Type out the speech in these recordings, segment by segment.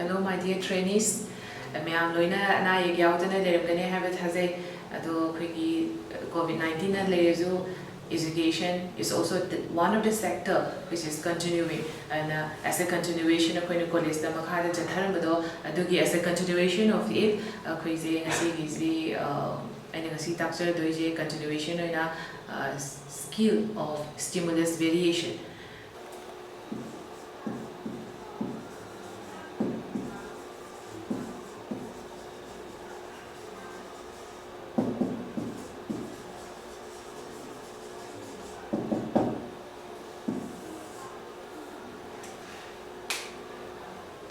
Hello, my dear trainees. Mayam loina na yaudana lergane habit has a COVID-19 and lezu education is also one of the sector which is continuing, and as a continuation of college the makada jatharambado adugi as a continuation of it crazy easy and see taxer doije continuation in a skill of stimulus variation.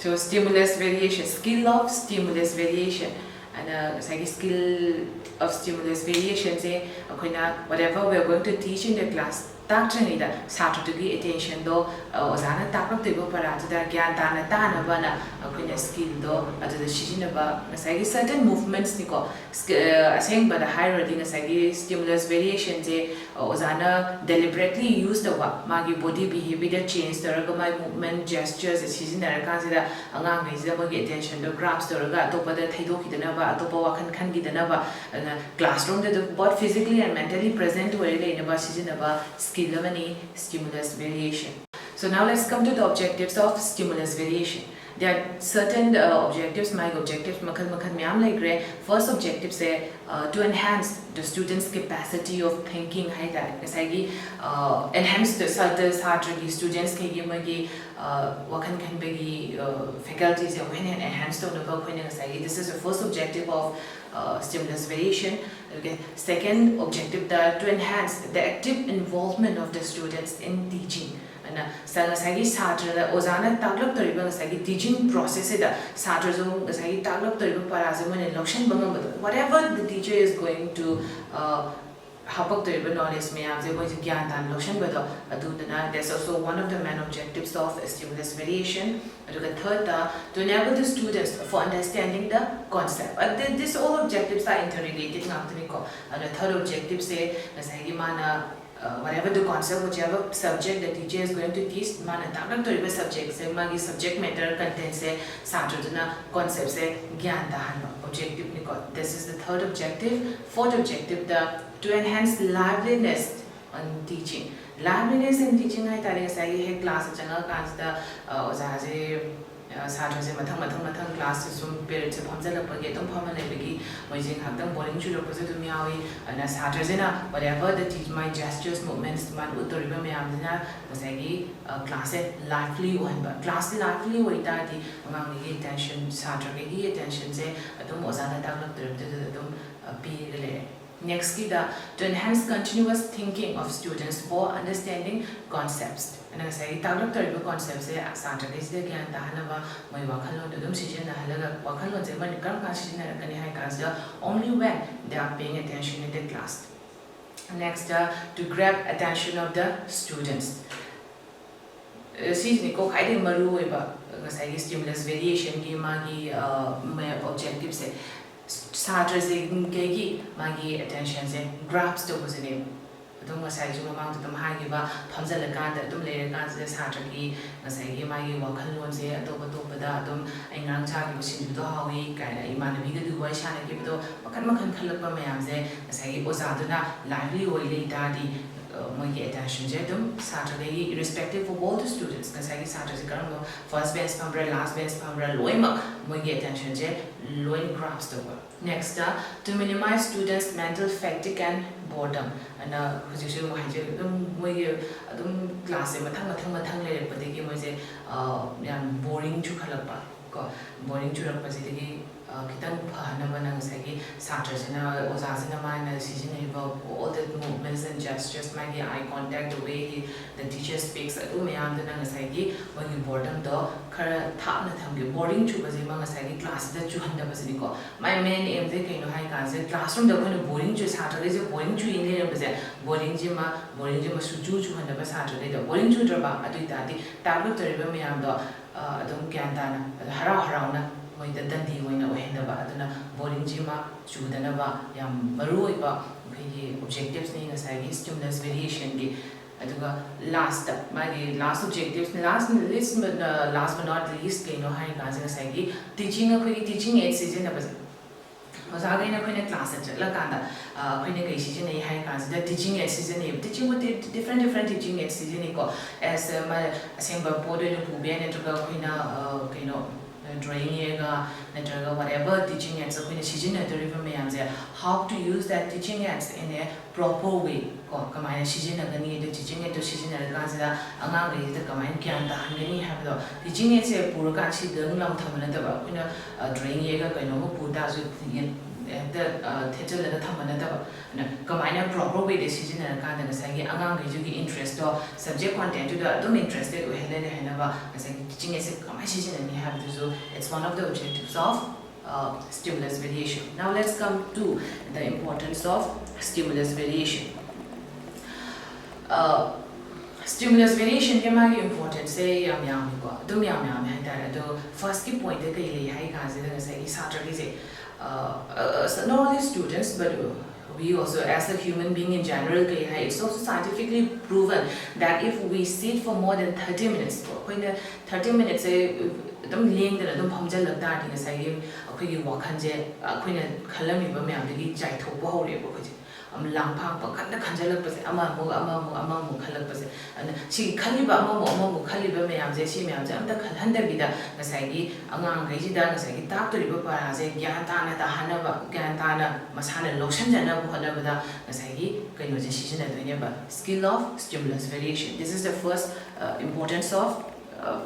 So stimulus variation, skill of stimulus variation, and skill of stimulus variation say whatever we are going to teach in the class. Taktani da Saturday attention do ozana takap tebo paratu da gyan dana dana bana akwina skill do adu shijina ba ngasagi certain movements niko aseng ba the higher thing ngasagi stimulus variation je ozana deliberately use the magi body behavior change taraga my movement gestures shijina ra kan sida angang ngai sida magi attention do grabs taraga topa da thaido kidana ba topa wakan khan kidana ba classroom de both physically and mentally present where le ba shijina ba stimulus variation. So now let's come to the objectives of stimulus variation. There are certain objectives, my objectives, first objective say to enhance the students' capacity of thinking, enhance the students' faculties enhance this is the first objective of stimulus variation. Okay. Second objective to enhance the active involvement of the students in teaching. And teaching process whatever the teacher is going to knowledge there's also one of the main objectives of stimulus variation. Third, to enable the students for understanding the concept. These all objectives are interrelated. And the third objective say whatever the concept, whichever subject the teacher is going to teach, subject matter content say concept say objective. This is the third objective. Fourth objective to enhance liveliness on teaching. Liveliness in teaching class class period whatever the teach my gestures, movements, class lively one, class lively attention, attention say next, to enhance continuous thinking of students for understanding concepts. And I say, concepts only when they are paying attention in the class. Next, to grab attention of the students. Stimulus variation objectives. Starters magi attention grabs to was name. Don't was I amount of them high give up, Pamsela Ganda, Dum Lay Gans, Saturday, Masagi, Magi, Wakan, say, Adopadum, and Rangtag was in the Hawi, Imanaviga, do I shall give it all, Makan Kalapamamze, Masagi was Aduna, lively or late daddy. Attention Saturday, irrespective of all the students, Kasagi Saturday, first bench pambra, last bench pambra, loima, attention loin grabs over. Next, to minimize students' mental fatigue and boredom. And position class boring to Kalapa, boring to Rapazidi. All the movements and gestures, eye contact, the way the teacher speaks, when you boredom boring to class my main aim is classroom boring to Saturday, boring to Indian boring jima, suju to Saturday, boring to Draba, Aditati, tablet to river meamdo, don't cantana, hara. The Dundee when boring jima, Chudanaba, Yam Maruiba, objectives named as stimulus variation. aduga last objectives last but not least kaino hai ka jing sai gi teaching a teaching aid season na Ozaga na kwenye class la kanda kwenye kai season ai hai class the teaching aid season ai teaching with different teaching aid season ko as ma asemba bodo no pubia ne to kwenye kaino drawing yega natraga whatever teaching aids kwenye season na derive me amze how to use that teaching aids in a proper way ko kamai season na gani the teaching aid to season na ka sa angang ri the kamai kyan ta ngani ha do teaching aids e puro ka chi dang lam thamana da ba kwenye drawing yega kaino mo puta su the theater la thamana da ba na kamai na proper way the season na ka da sa gi angang ri ju gi interest to subject content to the dum interested we hele ne na ba sa teaching aids kamai season na ni have to so it's one of the objectives of stimulus variation. Now let's come to the importance of stimulus variation. Stimulus variation ke magi importance say yam ko dum yam hai ta do first ki point ke le hai ka se da sai Saturday say not only students but we also as a human being in general it's also scientifically proven that if we sit for more than 30 minutes 30 minutes dum leng da dum phomjal lag da ding sai akhoi gi wakhan je akhoi na khalami ba myam de gi chai thok ba hore ba khoi am lang phang pa khan da khanjal lag pa se ama mo khalak pa se ana si khali ba ama mo khali ba myam je si myam je am da khalhan da bi da na sai gi angang gai ji da na sai gi tak to ri ba pa se gyan ta na da hana ba gyan ta na masana lokshan jana bu hana ba da na sai gi kai no je si jana do ne ba skill of stimulus variation. This is the first importance of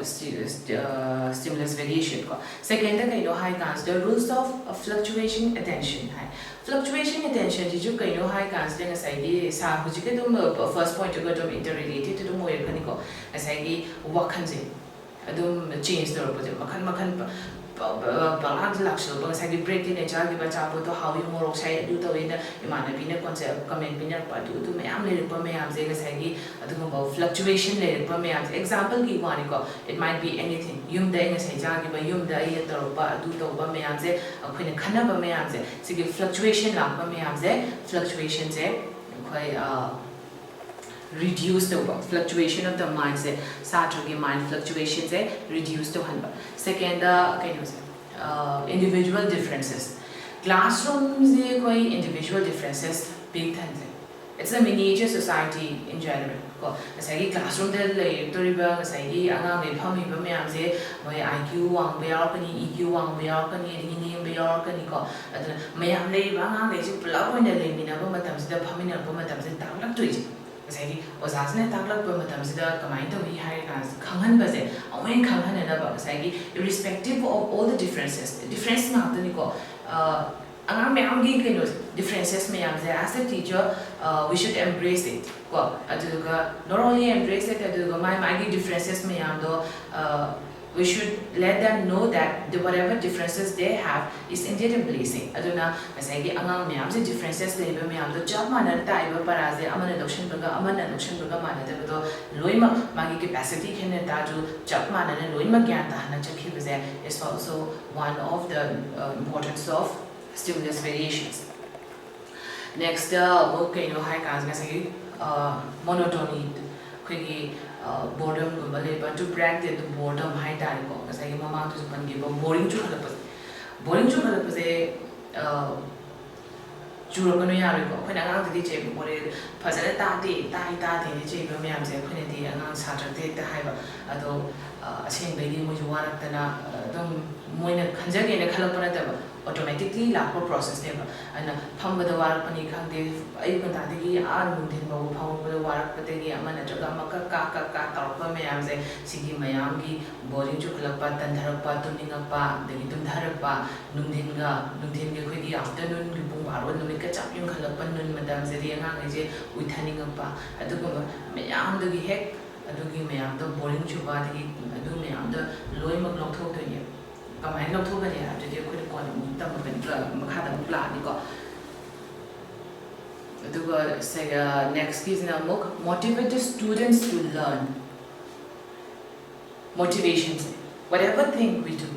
stimulus variation. Second, the rules of fluctuation attention. Fluctuation attention, did you know high constant as I did? First point to go to interrelated to the more mechanical as I did what can say. I don't change the opposite. Makan Banghang Lakshal, Bangsagi break in a child, but to how you more side do the way the Imana Pina concept, comment Pina, but to Mayam Liripamayam Zegasagi, about fluctuation Liripamayam. Example Giwanico, it might be anything. Yum Dang as Hajagi, but Yum Day, do the Bamayamze, a Queen Kanabamayamze, so give fluctuation Lampamayamze, fluctuations, quite reduce the fluctuation of the mindset. Saturday mind fluctuations reduce to 100. Second, individual differences. Classrooms individual differences big things. It's a miniature society in general. Asagi classroom the toriba asagi angang phami ba myam se moi IQ wang be yaw kani EQ wang be yaw kani ring be yaw kani ko aduna mayam le ba ngang ge ju pula point le mina ba matam se da phami na ba matam se tak lak tui Say, was asking a tablak permatamsida, Kamita, we had as Kangan Baze, Awen Kangan and about Sagi, irrespective of all the differences. The difference not the Nico. Differences may as a teacher, we should embrace it. Not only embrace it, my differences may we should let them know that whatever differences they have is indeed a blessing. Aduna masagi angang myam se differences leba myam do job manar ta iba paraze amana lokshan baga mana de do loima magi capacity khene ta ju job manar ne loima gyan ta hana chakhi baze is also one of the importance of stimulus variations. Next work high cause masagi monotony khigi boredom but to practice the boredom high time because I mama to ban give boring to boring Jurogano Yariko, when I got the DJ, what it Pazetta, the J. Mams, and Quinity, and on Saturday, the Hiva, although a same baby which one of the Moina Kanjaki and a Kalapana automatically lap process them and pump with the Warpani Kandi, Ayuntati, Armutin, pump with the Warpategi, Amanataka, Kaka, Mayamse, Sigi Mayamgi, boarding to Kalapa, Tantarapa, Tuningapa, the Gitumtarapa, Nundinga, Quidi afternoon, Bumaro, no make a champion Kalapan, Madame Zerianga, with turning up at the Gumba, Mayam the heck, a dogi mayam, the boarding chubati, a do mayam, the Loima Glocto to you. I not over there after they could call them Makata Planico. The say next is now motivate the students to learn. Motivations. Whatever thing we do,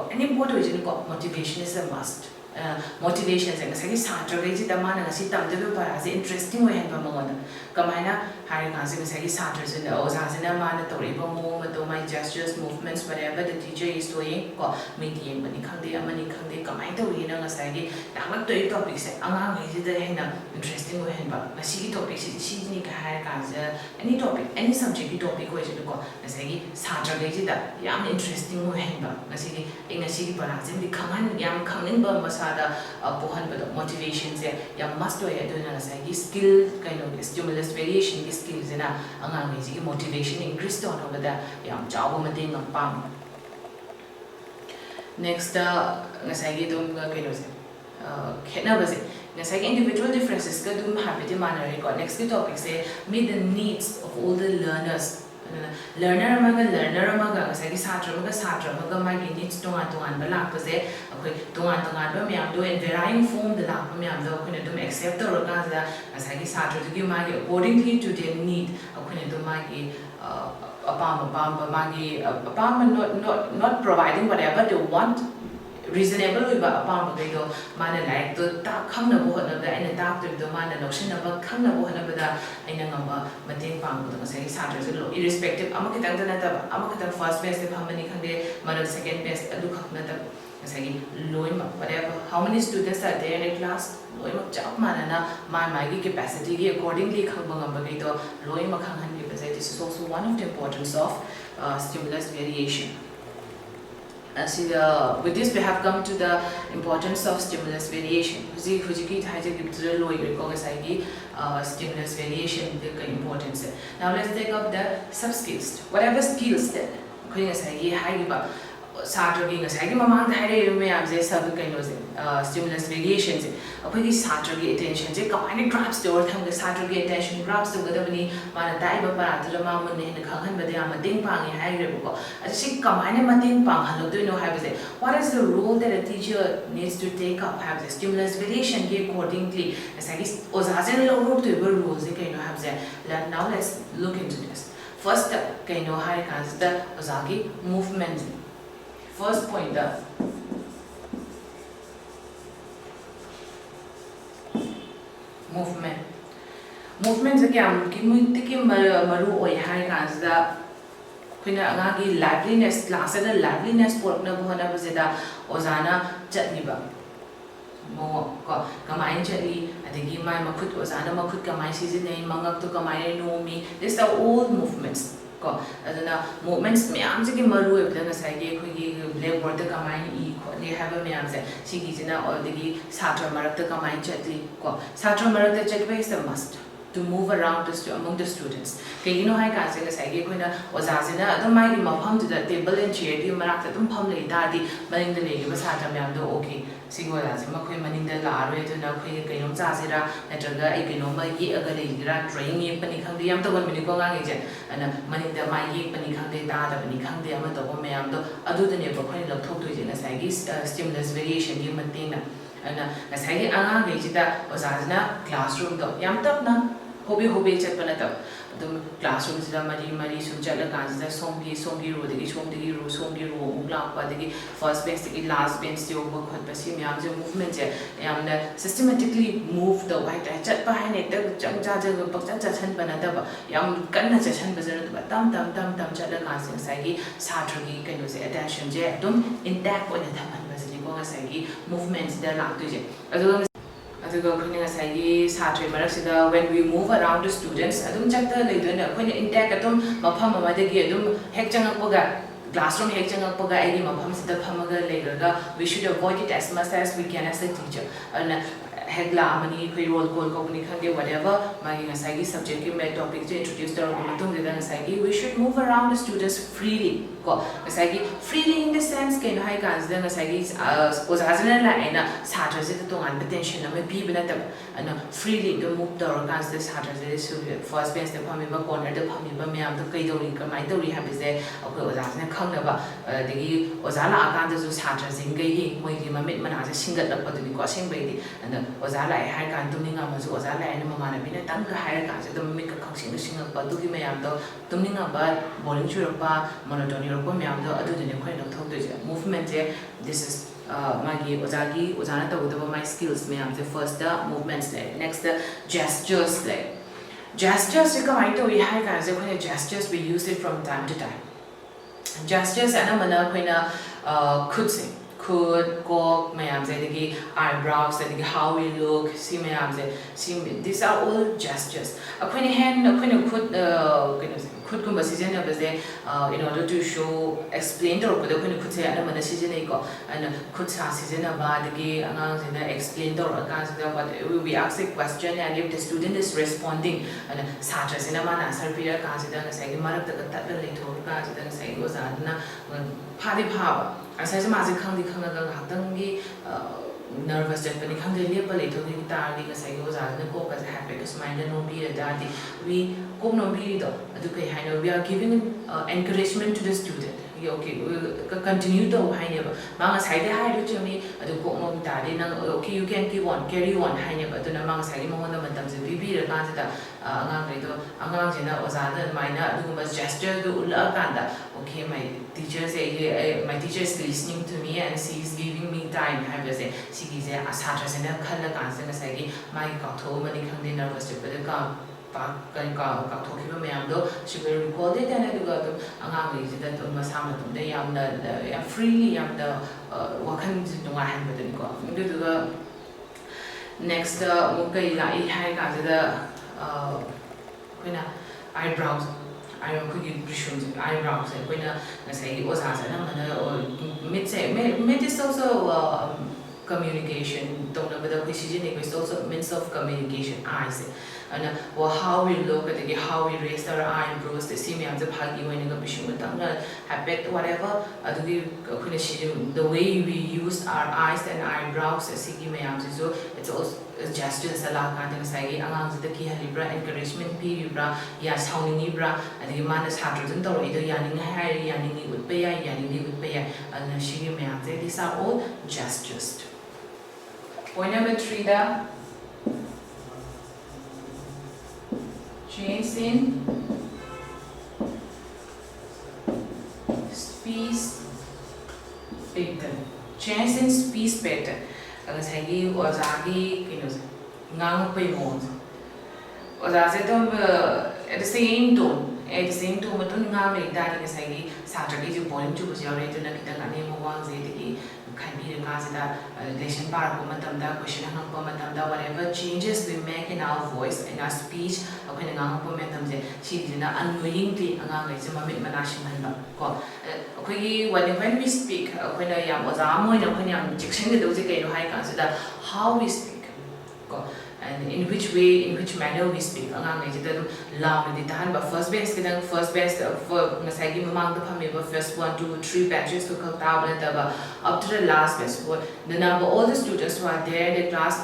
any motivation is a must. motivation se ngasai satra ge ji tamana ngasi tamde be para se interesting we hen ba mangona kamaina hari ka se ngasai satra se na oza se na mana to ri ba mo ma to my gestures movements whatever the teacher is doing ko meeting mani khangde amani khangde kamai to ri na ngasai gi dak to topic se anga ge ji de hen na interesting we hen ba ngasi gi topic si ni ka hari ka se any topic any subject gi topic ko je ko ngasai gi satra ge ji da yam interesting we hen ba ngasi gi ngasi gi para se di khangan yam khangin ba masada pohan ba motivation se yam must do ya do na ngasai gi skill kind of stimulus variation gi skills na anga ge ji motivation increase to no ba da yam jaw ma ding ngam pam next ngasai gi dum ga kind of se khena ba se ngasai gi individual differences ka dum habit manner ko next ki topic se meet the needs of all the learners learner amaga ngasai gi satra amaga ma gi needs tongan ba lak pa se akhoi tongan ba myam do in varying form the lak pa myam do akhoi dum accept to ga za ngasai gi satra gi ma gi accordingly to their need akhoi dum ma gi not providing whatever they want reasonable with apam ba do mana like to ta khangna bo na ba ina ta to do mana notion na ba khangna bo na ba da ina ngamba mating pang bo da sai sa lo irrespective ama kitang na ta ama kitang first best se phamani khangde mana second best adu khakna ta sai loi ma whatever how many students are there in a class loi ma chap mana na my capacity gi accordingly khang ba ngamba gi do loi ma khang han gi ba this is also one of the importance of stimulus variation. With this, we have come to the importance of stimulus variation. Stimulus variation the importance. Now let's take up the sub skills. Whatever skills that satra gi ngasai gi mamang thai me am je sab kaino se stimulus variation se apoi gi satra gi attention je kamai grabs the or thang the satra gi attention grabs the gadabani mana dai ba para thla ma mun ne khanghan ba de am ding pang hai re ko asi kamai ne mating pang halo do no have se what is the role that a teacher needs to take up have the stimulus variation gi accordingly asai gi ozazen lo ro to be rules ge kaino have se now let's look into this first kaino hai kan the ozagi movement. First point movement se kya ki muti ki maru oi hai ka da khina anga gi liveliness class da liveliness pork na bo na ba da ozana chatni ba mo ko kamai chali adigi mai makhut ozana makhut kamai season nei mangak to kamai no mi these are all movements ko adana movements myam se ki maru e bla ngasai ge khoi gi blackboard da kamai e ko ne have myam se sigi jina already satra marak da kamai chatli ko satra marak da chatwa is a must to move around among the students ke you hai ka se ngasai ge khoi na oza jina adum mai gi mafam da table and chair gi marak da dum pham le da di maning da le gi ba satra myam do okay singo la se ma khoi maning da la ro to na khoi ke no cha se ra natraga ai ke no ma yi aga le gira drawing ye pani khang di yam to gon mini ko nga nge je ana maning da mai ye pani khang de da da pani khang de ama to ko me am do adu de ne ba khoi lak thok to je na sai gi stimulus variation gi mating na ana na sai gi anga ge ji da oza na classroom do yam tap na hobi chat pa na ta dum classroom sida mari sum chala ka sida somgi ro de gi somgi ro ugla pa de gi first bench de gi last bench de over khot pa si myam je movement je yam na systematically move the white chat pa hai ne ta chang cha je pak cha chan pa na ta ba yam kan na cha chan ba je ba tam chala ka sai gi satra gi kind of attention je dum intact on the thaman ba je ko nga sai gi movements da la tu je when we move around the students adum chakta leidona khoi intact atum mafam amadagi adum hek changakpaga classroom hek changakpaga ai mafam sida phamaga leiraga we should avoid it as much as we can as a teacher and hegla amani khoi roll call company khange whatever magi ngasai gi subject ki me topic je introduce tar ko matung de ngasai gi we should move around the students freely ko ngasai gi freely in the sense ke hai kan de ngasai gi ozazana la ena satra je to ngan potential na me bi bana ta ana freely to move tar kan de satra je so first bench de phami ba corner de phami ba me am to kai do ri ka mai do ri ha be je akoi ozazana khang na ba de gi ozala akan de so satra jing ge hi moi gi ma mit mana je singat la pa de ko sing be di ana oza lai hai kan tumninga ma zu oza lai ni mama na bina tang ka hai ka se dum mi ka khangsing singa pa du gi mayam do tumninga ba boring chu pa monotony ro pa mayam do adu de ne khoi no thok de movement je this is magi ozagi ozana ta udaba my skills mayam je first the movements le next the gestures le gestures ka mai to hai ka je khoi gestures we use it from time to time gestures ana mana khoi na could say could go mayam say the eyebrows and how we look see mayam say these are all gestures akhoi hand akhoi could could kumba season of the in order to show explain to but akhoi could say ana mana season ko and could sa season about the angang say explain to but we ask a question and if the student is responding and satra sina mana answer pira ka sida say marak ta ta le thor ka sida say go za na phadi phaba answer se ma ji khang di khang ga hatang gi nervous Japanese khang de lepa le thor gi ta di ga say go za na ko ka happy because mind no be da di we ko no be do adu kai hai no we are giving encouragement to the student okay continue to hai ne ba ma nga sai de hai lu chumi adu ko no ta de na okay you can keep on carry on hai ne ba adu na ma nga sai mo na matam se bi ra ka ta angang kai to angang je na oza da mai na adu ba gesture do ula ka da okay my teacher say my teacher is listening to me and she is giving me time hai ba se she gi se asatra se na khala ka se na sai gi mai ka tho ma ni khang de nervous je ba ka ka thoki ba mayam do she will record it and adu ga to angang li je da to ma sa ma to de yam da freely yam da wakhan ji no ha ba de ko adu ga next mo kai la I hai ka da koina eyebrows I don't could give visions eyebrows and when I say it was as mid is also communication don't know whether we see it also means of communication eyes and how we look at it how we raise our eyebrows the see me as a pagi when you vision habit whatever the way we use our eyes and eyebrows see me so it's also gestures ala ka de sai angang ji de ki halibra encouragement pi bra ya sounding ni bra and the man is hard to do it ya ning hai ya ning ni would pay ya ning ni would pay and she me these are all gestures. Point number 3 da change in speech pattern change in speech pattern ang sai gi oza gi kino ngang pe mo oza se tom at the same tone matun ngang le da ni sai gi satra gi ju boring chu bu yare to na kitang ani mo wang ze de gi khai bi ka se da lesson par ko matam da question hang ko matam da whatever changes we make in our voice in our speech akhoi ngang ko matam je chi dina unknowingly angang le je ma mit mana shin han ba ko akhoi gi when we speak akhoi na yam oza mo na akhoi yam jikshin de do je kai no hai ka se da how we speak ko and in which way in which manner we speak angang le je da loud di tan ba first bench kedang first bench for ngasai gi mamang da phame ba first 1 2 3 benches to come down and up to the last bench for the number all the students who are there in the class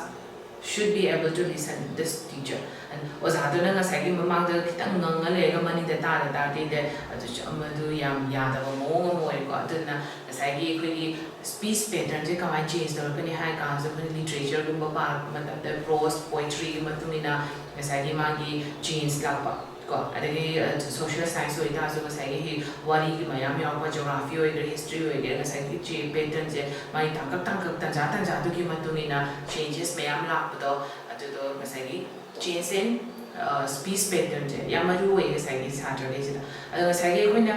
should be able to listen to this teacher and oza do na ngasai gi mamang da kitang ngang le ga mani da ta de adu amadu yam ya da mo mo ko adu na ngasai gi khoi gi speech pattern je kamai change da ko ni hai ka so literature gumba par matlab the prose poetry matumina ngasai gi ma gi change la pa ko adagi social science so ita so ngasai gi wari gi mayam ya ko geography or history or ngasai gi che pattern je mai tangkak tan ja du gi matumina changes mayam la pa do adu do ngasai gi change in speech pattern je yamaru way ngasai gi satra ge jida ngasai gi khoi na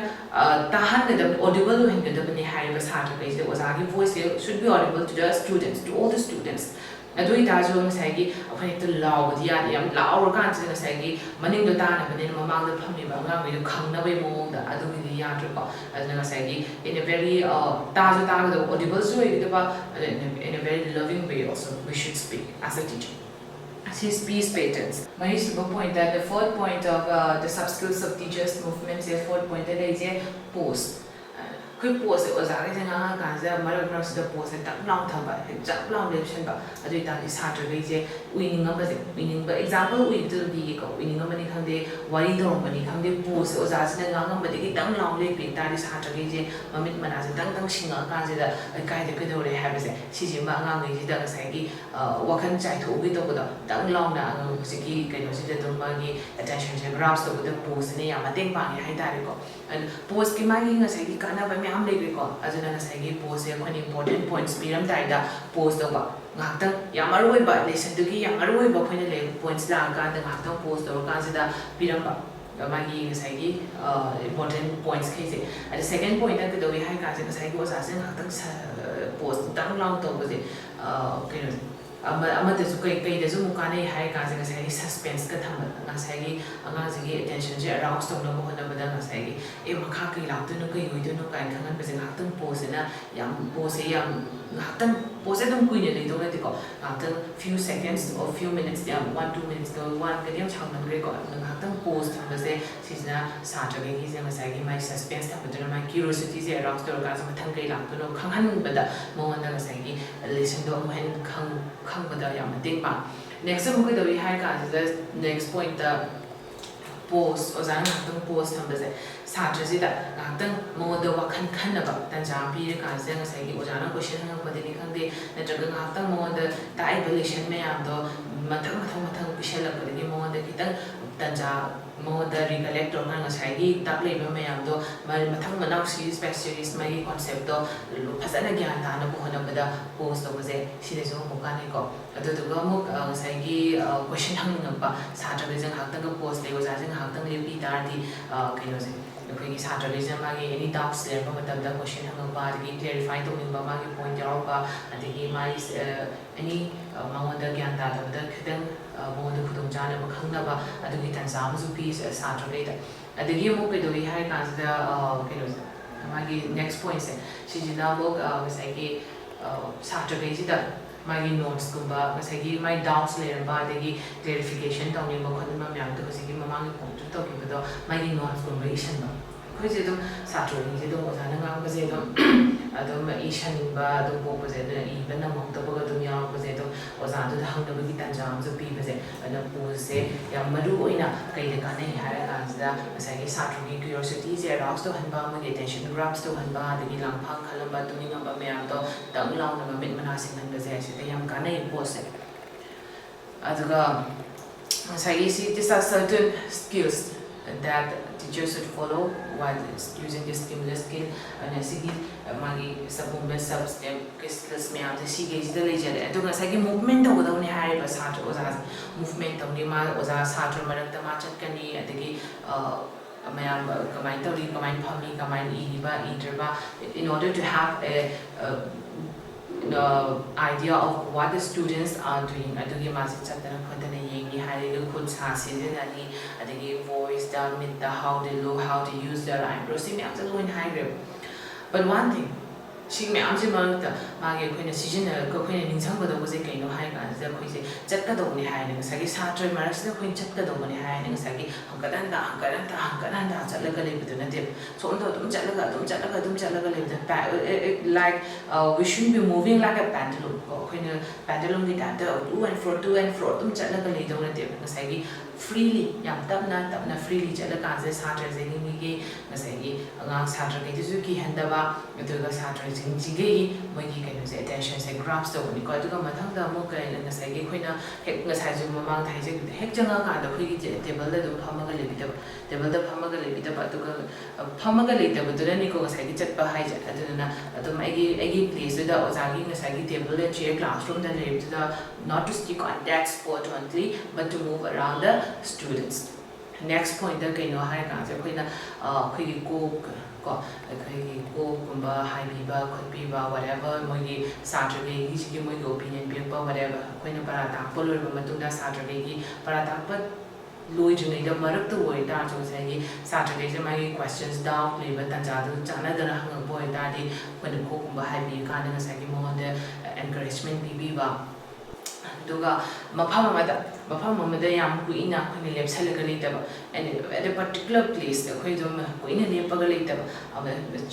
tahan the audible when the ni hai ba satra ge jida was agi voice should be audible to the students to all the students adu ita jo ngasai gi akhoi to law di ya yam law ra kan je ngasai gi maning do ta na ba ne mamang da phami ba nga we khang na bai mo da adu gi ya tro ba adu ngasai gi in a very ta ga audible so ba in a very loving way also we should speak as a teacher. Speech patterns. My point that the fourth point of the sub skills of teachers movement is fourth point that is a pose. ꯑꯩꯈꯣꯏ ꯄꯣꯁꯁꯦ ꯑꯣꯖꯥꯈꯩꯁꯦ ꯉꯥꯡꯉꯀꯥꯟꯁꯤꯗ ꯃꯔꯛꯁꯤꯗ ꯄꯣꯁꯁꯦ ꯇꯛ ꯂꯥꯎꯅ ꯊꯝꯕ ꯖꯞ ꯂꯥꯎꯅ ꯂꯦꯞꯁꯟꯕ ꯑꯗꯨ ꯑꯣꯏꯇꯥꯔꯗꯤ ꯁꯥꯇ꯭ꯔꯈꯩꯁꯦ ꯎꯏꯅꯤꯡꯕ example ꯎꯏꯕꯗꯨ ꯑꯗꯨꯝ ꯄꯤꯒꯦꯀꯣ ꯎꯏꯅꯤꯡꯉꯝꯕꯅꯤ ꯈꯪꯗꯦ ꯋꯥꯔꯤ ꯇꯧꯔꯝꯕꯅꯤ ꯈꯪꯗꯦ ꯄꯣꯁꯁꯦ ꯑꯣꯖꯥꯁꯤꯅ ꯉꯥꯡꯉꯝꯕꯗꯒꯤ ꯈꯤꯇꯪ ꯂꯥꯎꯅ ꯂꯦꯞꯄꯤ ꯇꯥꯔꯗꯤ ꯁꯥꯇ꯭ꯔꯈꯩꯁꯦ ꯃꯃꯤꯠ ꯃꯅꯥꯁꯦ ꯇꯪ ꯁꯤꯡꯉꯛꯑꯀꯥꯟꯁꯤꯗ ꯀꯥꯏꯗ ꯀꯩꯗꯧꯔꯦ ꯍꯥꯏꯕꯁꯦ ꯁꯤꯁꯤꯃ ꯑꯉꯥꯡꯈꯩꯁꯤꯗ ꯉꯁꯥꯏꯒꯤ ꯋꯥꯈꯜ ꯆꯥꯏꯊꯣꯛꯎꯒꯦ ꯇꯧꯕꯗꯣ ꯇꯪ ꯂꯥꯎꯅ ꯍꯧꯖꯤꯛꯀꯤ ꯀꯩꯅꯣꯁꯤꯗ ꯑꯗꯨꯝ ꯃꯥꯒꯤ ꯑꯦꯇꯦꯟꯁꯟꯁꯦ ꯒ꯭ꯔꯥꯎꯁ ꯇꯧꯕꯗ ꯄꯣꯁꯁꯤꯅ ꯌꯥꯝ ꯃꯇꯦꯡ ꯄꯥꯡꯉꯦ ꯍꯥꯏꯇꯥꯔꯦꯀꯣ ꯄꯣꯁꯀꯤ ꯃꯥꯒꯤ ꯉꯁꯥꯏꯒꯤ ꯀꯥꯟꯅꯕ ꯃꯌꯥꯝ ꯂꯩꯈ꯭ꯔꯦꯀꯣ ꯑꯗꯨꯅ ꯉꯁꯥꯏꯒꯤ ꯄꯣꯁꯁꯦ ꯑꯩꯈꯣꯏꯅ ꯏꯝꯄꯣꯔꯇꯦꯟ ꯄꯣꯏꯟꯠꯁ ꯄꯤꯔꯝꯗꯥꯏꯗ ꯄꯣꯁ ꯇꯧꯕ ꯉꯥꯏꯍꯥꯛꯇꯪ ꯌꯥꯝ ꯃꯔꯨꯑꯣꯏꯕ ꯂꯦꯁꯟꯗꯨꯒꯤ ꯌꯥꯝ ꯃꯔꯨꯑꯣꯏꯕ ꯑꯩꯈꯣꯏꯅ ꯂꯩꯕ ꯄꯣꯏꯟꯠꯁ ꯂꯥꯛꯑꯀꯥꯟꯗ ꯉꯥꯏꯍꯥꯛꯇꯪ ꯄꯣꯁ ꯇꯧꯔꯀꯥꯟꯁꯤꯗ ꯄꯤꯔꯝꯕ ꯃꯥꯒꯤ ꯉꯁꯥꯏꯒꯤ ꯏꯝꯄꯣꯔꯇꯦꯟ ꯄꯣꯏꯟꯠꯁꯈꯩꯁꯦ ꯑꯗ ꯁꯦꯀꯦꯟ ꯄꯣꯏꯟꯠꯅ ꯀꯩꯗꯧꯏ ꯍꯥꯏ ꯀꯥꯟꯁꯦ ꯉꯁꯥꯏꯒꯤ ꯑꯣꯖꯥꯁꯦ ꯉꯥꯏꯍꯥꯛꯇꯪ ꯄꯣꯁ ꯇꯪ ꯂꯥꯎ ꯇꯧꯕꯁꯦ ꯀꯩꯅꯣ ꯑꯃꯗꯁꯨ ꯀꯩꯗꯁꯨ ꯑꯃꯨꯛ ꯀꯥꯟꯅꯩ ꯍꯥꯏ ꯀꯥꯟꯁꯦ ꯉꯁꯥꯏꯒꯤ ꯁꯁꯄꯦꯟꯁꯀ ꯊꯝꯕꯗ ꯉꯁꯥꯏꯒꯤ ꯑꯉꯥꯡꯁꯤꯒꯤ ꯑꯦꯇꯦꯟꯁꯟꯁꯦ ꯑꯦꯔꯥꯎꯁ ꯇꯧꯅꯕ ꯍꯣꯠꯅꯕꯗ ꯉꯁꯥꯏꯒꯤ ꯃꯈꯥ ꯀꯩ ꯂꯥꯛꯇꯣꯏꯅꯣ ꯀꯩ ꯑꯣꯏꯗꯣꯏꯅꯣ ꯀꯥꯏꯅ ꯈꯪꯍꯟꯕꯁꯦ ꯉꯥꯏꯍꯥꯛꯇꯪ ꯄꯣꯁꯁꯤꯅ ꯄꯣꯁꯁꯦ ꯌꯥꯝ ꯉꯥꯏꯍꯥꯛꯇꯪ ꯄꯣꯁꯁꯦ ꯑꯗꯨꯝ ꯀꯨꯏꯅ ꯂꯩꯗꯧ ꯅꯠꯇꯦꯀꯣ ꯉꯥꯏꯍꯥꯛꯇꯪ few seconds or few minutes 1-2 minutes ꯋꯥꯟꯒꯗꯤ ꯌꯥꯝ ꯁꯥꯡꯃꯟꯈ꯭ꯔꯦꯀꯣ ꯑꯗꯨꯅ ꯉꯥꯏꯍꯥꯛꯇꯪ ꯄꯣꯁ ꯊꯝꯕꯁꯦ ꯁꯤꯁꯤꯅ ꯁꯥꯇ꯭ꯔꯈꯩꯒꯤꯁꯦ ꯉꯁꯥꯏꯒꯤ ꯃꯥꯏ ꯁꯁꯄꯦꯟꯁ ꯊꯝꯕꯗꯨꯅ ꯃꯥꯏ ꯀ꯭ꯌꯨꯔꯣꯁꯤꯇꯤꯁꯦ ꯑꯦꯔꯥꯎꯁ ꯇꯧꯔꯀꯥꯟꯁꯦ ꯃꯊꯪ ꯀꯩ ꯂꯥꯛꯇꯣꯏꯅꯣ ꯈꯪꯍꯟꯕꯗ ꯃꯉꯣꯟꯗ ꯉꯁꯥꯏꯒꯤ ꯂꯦꯁꯟꯗꯣ ꯑꯃꯨꯛ ꯍꯦꯟꯅ ꯈꯪꯕꯗ ꯌꯥꯝ ꯃꯇꯦꯡ ꯄꯥꯡꯉꯦ ꯅꯦꯛꯁ ꯑꯃꯨꯛ ꯀꯩꯗꯧꯏ ꯍꯥꯏ ꯀꯥꯟꯁꯤꯗ ꯅꯦꯛꯁ ꯄꯣꯏꯟꯠꯇ ꯄꯣꯁ ꯑꯣꯖꯥꯅ ꯉꯥꯏꯍꯥꯛꯇꯪ ꯄꯣꯁ ꯊꯝꯕꯁꯦ ꯁꯥꯇ꯭ꯔꯁꯤꯗ ꯉꯥꯏꯍꯥꯛꯇꯪ ꯃꯉꯣꯟꯗ ꯋꯥꯈꯜ ꯈꯟꯅꯕ ꯇꯥꯟꯖꯥ ꯄꯤꯔꯀꯥꯟꯁꯤꯗ ꯉꯁꯥꯏꯒꯤ ꯑꯣꯖꯥꯅ ꯀꯣꯏꯁꯟ ꯍꯪꯉꯛꯄꯗꯅꯤ ꯈꯪꯗꯦ ꯅꯠꯇ꯭ꯔꯒ ꯉꯥꯏꯍꯥꯛꯇꯪ ꯃꯉꯣꯟꯗ ꯇꯥꯛꯏꯕ ꯂꯦꯁꯟ ꯃꯌꯥꯝꯗꯣ ꯃꯊꯪ ꯄꯤꯁꯜꯂꯛꯄꯗꯒꯤ ꯃꯉꯣꯟꯗ ꯈꯤꯇꯪ ꯇꯥꯟꯖꯥ ꯃꯉꯣꯟꯗ ꯔꯤꯀꯂꯦꯛ ꯇꯧꯔꯒ ꯉꯁꯥꯏꯒꯤ ꯇꯥꯛꯂꯤꯕ ꯃꯌꯥꯝꯗꯣ ꯃꯊꯪ ꯃꯅꯥꯎ ꯁꯤꯔꯤꯁ ꯕꯥꯏ ꯁꯤꯔꯤꯁ ꯃꯥꯒꯤ ꯀꯣꯟꯁꯦꯞꯇꯣ ꯐꯖꯅ ꯒ꯭ꯌꯥꯟ ꯇꯥꯅꯕ ꯍꯣꯠꯅꯕꯗ ꯄꯣꯁ ꯇꯧꯕꯁꯦ ꯁꯤꯗꯁꯨ ꯑꯃꯨꯛ ꯀꯥꯟꯅꯩꯀꯣ ꯑꯗꯨꯗꯨꯒ ꯑꯃꯨꯛ ꯉꯁꯥꯏꯒꯤ ꯀꯣꯏꯁꯟ ꯍꯪꯅꯤꯡꯉꯛꯄ ꯁꯥꯇ꯭ꯔꯈꯩꯁꯦ ꯉꯥꯏꯍꯥꯛꯇꯪꯒ ꯄꯣꯁ ꯂꯩ ꯑꯣꯖꯥꯁꯦ ꯉꯥꯏꯍꯥꯛꯇꯪ ꯂꯦꯞꯄꯤ ꯇꯥꯔꯗꯤ ꯀꯩꯅꯣꯁꯦ ꯑꯩꯈꯣꯏꯒꯤ ꯁꯥꯇ꯭ꯔꯈꯩꯁꯤꯅ ꯃꯥꯒꯤ ꯑꯦꯅꯤ ꯗꯥꯎꯠꯁ ꯂꯩꯔꯛꯄ ꯃꯇꯝꯗ ꯀꯣꯏꯁꯟ ꯍꯪꯉꯛꯄ ꯑꯗꯒꯤ ꯀ꯭ꯂꯦꯔꯤꯐꯥꯏ ꯇꯧꯅꯤꯡꯕ ꯃꯥꯒꯤ ꯄꯣꯏꯟꯠ ꯌꯥꯎꯔꯛꯄ ꯑꯗꯒꯤ ꯃꯥꯒꯤ ꯑꯦꯅꯤ ꯃꯉꯣꯟꯗ ꯒ꯭ꯌꯥꯟ ꯇꯥꯗꯕꯗ ꯈꯤꯇꯪ ꯃꯉꯣꯟꯗ ꯈꯨꯗꯣꯡꯆꯥꯅꯕ ꯈꯪꯅꯕ ꯑꯗꯨꯒꯤ ꯇꯥꯟꯖꯥ ꯑꯃꯁꯨ ꯄꯤ ꯁꯥꯇ꯭ꯔꯈꯩꯗ ꯑꯗꯒꯤ ꯑꯃꯨꯛ ꯀꯩꯗꯧꯏ ꯍꯥꯏ ꯀꯥꯟꯁꯤꯗ ꯀꯩꯅꯣꯁꯦ ꯃꯥꯒꯤ ꯅꯦꯛꯁ ꯄꯣꯏꯟꯠꯁꯦ ꯁꯤꯁꯤꯅ ꯑꯃꯨꯛ ꯉꯁꯥꯏꯒꯤ ꯁꯥꯇ꯭ꯔꯈꯩꯁꯤꯗ ꯃꯥꯒꯤ ꯅꯣꯠꯁꯀꯨꯝꯕ ꯉꯁꯥꯏꯒꯤ ꯃꯥꯒꯤ ꯗꯥꯎꯠꯁ ꯂꯩꯔꯝꯕ ꯑꯗꯒꯤ ꯀ꯭ꯂꯦꯔꯤꯐꯤꯀꯦꯁꯟ ꯇꯧꯅꯤꯡꯕ ꯈꯣꯠꯅꯤꯡꯕ ꯃꯌꯥꯝꯗꯣ ꯍꯧꯖꯤꯛꯀꯤ ꯃꯃꯥꯡꯒꯤ ꯄꯣꯏꯟꯠꯇꯨ ꯇꯧꯈꯤꯕꯗꯣ ꯃꯥꯒꯤ ꯅꯣꯠꯁꯀꯨꯝꯕ ꯏꯁꯟꯕ ꯑꯩꯈꯣꯏꯁꯦ ꯑꯗꯨꯝ ꯁꯥꯇ꯭ꯔꯈꯩꯁꯦ ꯑꯗꯨꯝ ꯑꯣꯖꯥꯅ ꯉꯥꯡꯕꯁꯦ ꯑꯗꯨꯝ ꯏꯁꯟꯕ ꯑꯗꯨꯝ ꯄꯣꯛꯄꯁꯦ ꯑꯗꯨꯅ ꯏꯕ ꯅꯪꯍꯧꯗꯕꯒ ꯑꯗꯨꯝ ꯌꯥꯎꯔꯛꯄꯁꯦ ꯑꯗꯨꯝ ꯑꯣꯖꯥꯗꯨꯗ ꯍꯪꯅꯕꯒꯤ ꯇꯥꯟꯖꯥ ꯑꯃꯁꯨ ꯄꯤꯕꯁꯦ ꯑꯗꯨꯅ ꯄꯣꯁꯁꯦ ꯌꯥꯝ ꯃꯔꯨ ꯑꯣꯏꯅ ꯀꯩꯗ ꯀꯥꯟꯅꯩ ꯍꯥꯏꯔ ꯀꯥꯟꯁꯤꯗ ꯉꯁꯥꯏꯒꯤ ꯁꯥꯇ꯭ꯔꯒꯤ ꯀ꯭ꯌꯨꯔꯣꯁꯤꯇꯤꯁꯦ ꯑꯦꯔꯥꯎꯁ ꯇꯧꯍꯟꯕ ꯃꯣꯏꯒꯤ ꯑꯦꯇꯦꯟꯁꯟ ꯒ꯭ꯔꯥꯞꯁ ꯇꯧꯍꯟꯕ ꯑꯗꯒꯤ ꯂꯥꯡꯐꯥꯡ ꯈꯜꯂꯝꯕ ꯇꯨꯝꯅꯤꯡꯉꯝꯕ ꯃꯌꯥꯝꯗꯣ ꯇꯪ ꯂꯥꯎꯅ ꯃꯃꯤꯠ ꯃꯅꯥ ꯁꯤꯡꯍꯟꯕꯁꯦ ꯁꯤꯗ ꯌꯥꯝ ꯀꯥꯟꯅꯩ ꯄꯣꯁꯁꯦ ꯑꯗꯨꯒ ꯉꯁꯥꯏꯒꯤ these are certain skills that teachers should follow while using this stimulus skill and sigi magi submovement substep skills mayamse sigayisida leijare adu ngasagi movement tawdawni haiba satra oza movement tawni ma oza satra marakta ma chatkani adagi mayam kamai tawri kamai phami kamai iriba idraba in order to have a idea of what the students are doing adugi masi chatana khodana yengi haire khud sa sejenani adagi voice down mid the how they look how they use their eyebrows sim yam loin haire but one thing ꯁꯤ ꯃꯌꯥꯝꯁꯤ ꯃꯔꯛꯇ ꯃꯥꯒꯤ ꯑꯩꯈꯣꯏꯅ ꯁꯤꯖꯤꯟꯅꯔꯒ ꯑꯩꯈꯣꯏꯅ ꯅꯤꯡꯁꯤꯡꯒꯗꯧꯕꯁꯦ ꯀꯩꯅꯣ ꯍꯥꯏ ꯀꯥꯟꯁꯤꯗ ꯑꯩꯈꯣꯏꯁꯦ ꯆꯠꯀꯗꯧꯕꯅꯤ ꯍꯥꯏꯅ ꯉꯁꯥꯏꯒꯤ ꯁꯥꯇ꯭ꯔ ꯃꯔꯛꯁꯤꯗ ꯑꯩꯈꯣꯏꯅ ꯆꯠꯀꯗꯧꯕꯅꯤ ꯍꯥꯏꯅ ꯉꯁꯥꯏꯒꯤ ꯍꯪꯀꯠ ꯍꯟꯗꯥ ꯆꯠꯂꯒ ꯂꯩꯕꯗꯨ ꯅꯠꯇꯦꯕ ꯁꯣꯝꯗ ꯑꯗꯨꯝ ꯆꯠꯂꯒ ꯂꯩꯕꯗ like we shouldn't be moving like a pendulum ꯀꯣ ꯑꯩꯈꯣꯏꯅ pendulumꯒꯤ ꯇꯥꯏꯞꯇ to and fro ꯑꯗꯨꯝ ꯆꯠꯂꯒ ꯂꯩꯗꯧ ꯅꯠꯇꯦꯕ ꯉꯁꯥꯏꯒꯤ freely ꯌꯥꯝ ꯇꯞꯅ freely ꯆꯠꯂꯀꯥꯟꯁꯤꯗ ꯁꯥꯇ꯭ꯔꯁꯤꯡꯒꯤ ꯉꯁꯥꯏꯒꯤ ꯑꯉꯥꯡ ꯁꯥꯇ꯭ꯔꯈꯩꯗꯨꯁꯨ ꯀꯤꯍꯟꯗꯕ ꯑꯗꯨꯒ ꯁꯥꯇ꯭ꯔꯁꯤꯡꯁꯤꯒꯤ ꯃꯣꯏꯒꯤ ꯀꯩꯅꯣꯁꯦ ꯑꯦꯇꯦꯟꯁꯟꯁꯦ ꯒ꯭ꯔꯥꯞꯁ ꯇꯧꯕꯅꯤꯀꯣ ꯑꯗꯨꯒ ꯃꯊꯪꯗ ꯑꯃꯨꯛ ꯉꯁꯥꯏꯒꯤ ꯑꯩꯈꯣꯏꯅ ꯍꯦꯛ ꯉꯁꯥꯏꯁꯨ ꯃꯃꯥꯡꯗ ꯍꯥꯏꯖꯈꯤꯕꯗ ꯍꯦꯛ ꯆꯪꯉꯛꯑꯀꯥꯟꯗ ꯑꯩꯈꯣꯏꯒꯤ ꯇꯦꯕꯜꯗ ꯑꯗꯨꯝ ꯐꯝꯃꯒ ꯂꯩꯕꯤꯗꯕ ꯑꯗꯨꯒ ꯐꯝꯃꯒ ꯂꯩꯇꯕꯗꯨꯅꯅꯤꯀꯣ ꯉꯁꯥꯏꯒꯤ ꯆꯠꯄ ꯍꯥꯏꯁꯦ ꯑꯗꯨꯗꯨꯅ ꯑꯗꯨꯝ ꯑꯩꯒꯤ ꯄ꯭लेꯁꯇꯨꯗ ꯑꯣꯖꯥꯒꯤ ꯉꯁꯥꯏꯒꯤ ꯇꯦꯕꯜ ꯑꯦꯟ ꯆꯤꯌꯔ ꯀ꯭ꯂꯥꯁꯔꯨꯝꯗ ꯂꯩꯕꯗꯨꯗ not to stick on that spot only but to move around the students. Next point da kaino hai ka je koina khoi gumba haibiba khotbiba whatever mogi saturday gi mogi opinion bipa whatever koina para ta polor matunda saturday gi para ta pa loijinai da marak to oi ta jo sai saturday je mai questions down labor ta ja du chana dana hang boy ta di koina gumba haibi ka na sai gi mo de encouragement biba ꯑꯗꯨꯒ ꯃꯐꯝ ꯑꯃꯗ ꯌꯥꯝ ꯀꯨꯏꯅ ꯑꯩꯈꯣꯏꯅ ꯂꯦꯞꯁꯜꯂꯒ ꯂꯩꯇꯕ at a particular place ꯑꯩꯈꯣꯏ ꯑꯗꯨꯝ ꯀꯨꯏꯅ ꯂꯦꯞꯄꯒ ꯂꯩꯇꯕ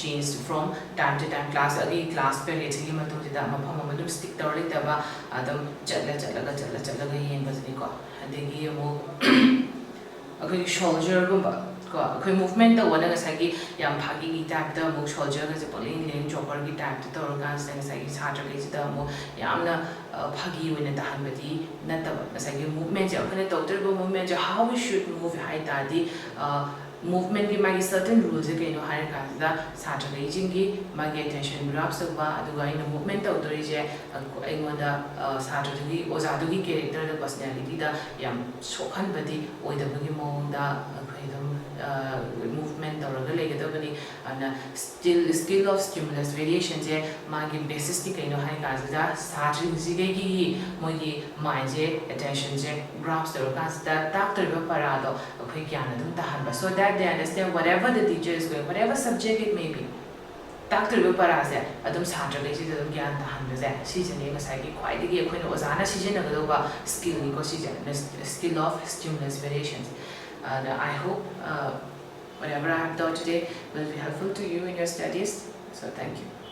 change from time to time class periodꯁꯤꯒꯤ ꯃꯇꯨꯡꯁꯤꯗ ꯃꯐꯝ ꯑꯃ ꯑꯗꯨꯝ stick ꯇꯧꯔ ꯂꯩꯇꯕ ꯑꯗꯨꯝ ꯆꯠꯂꯒ ꯌꯦꯡꯕꯁꯤꯅꯤꯀꯣ ꯑꯗꯒꯤ ꯑꯃꯨꯛ ꯑꯩꯈꯣꯏꯒꯤ ꯁꯣꯜꯖꯔꯒꯨꯝꯕ ꯀꯣ ꯑꯩꯈꯣꯏ ꯃꯨꯚꯃꯦꯟ ꯇꯧꯕꯅ ꯉꯁꯥꯏꯒꯤ ꯌꯥꯝ ꯐꯥꯒꯤꯒꯤ ꯇꯥꯏꯞꯇ ꯑꯃꯨꯛ ꯁꯣꯜꯖꯔꯒꯁꯦ ꯄꯣꯂꯤꯡ ꯖꯣꯕꯔꯒꯤ ꯇꯥꯏꯞꯇ ꯇꯧꯔꯀꯥꯟꯁꯤꯗ ꯉꯁꯥꯏꯒꯤ ꯁꯥꯇ꯭ꯔꯈꯩꯁꯤꯗ ꯑꯃꯨꯛ ꯌꯥꯝꯅ ꯐꯥꯒꯤ ꯑꯣꯏꯅ ꯇꯥꯍꯟꯕꯗꯤ ꯅꯠꯇꯕ ꯉꯁꯥꯏꯒꯤ ꯃꯨꯚꯃꯦꯟꯁꯦ ꯑꯩꯈꯣꯏꯅ ꯇꯧꯗꯣꯔꯤꯕ ꯃꯨꯚꯃꯦꯟꯁꯦ how we should move ꯍꯥꯏ ꯇꯥꯔꯗꯤ movement की मागी certain rules है कहीं नो हायर कांदा साथ में जिंगी मागी attention grab सकवा अदुगा इन movement तो उधरी जे एक मोदा साथ में ओजादु की character द personality दा याम सोखन बदी ओइदा बगी मोदा कोई movement तो रगले के तो बनी अना skill of stimulus variation जे मागी basis ती कहीं नो हायर कांदा साथ में जिगे की मोगी mind जे attention जे grab तो कांदा ताक तो परादो कोई ज्ञान तुम ताहन so that they understand whatever the teacher is going, whatever subject it may be. ताकतुरबे परासे अदम सात्रगैसे अदम ज्ञान ताहनबजे सिजने ngसाइगी ख्वाइदगी अखोइना ओजाना सिजनगदोबा skill निको season skill of stimulus variations. I hope whatever I have taught today will be helpful to you in your studies. So thank you.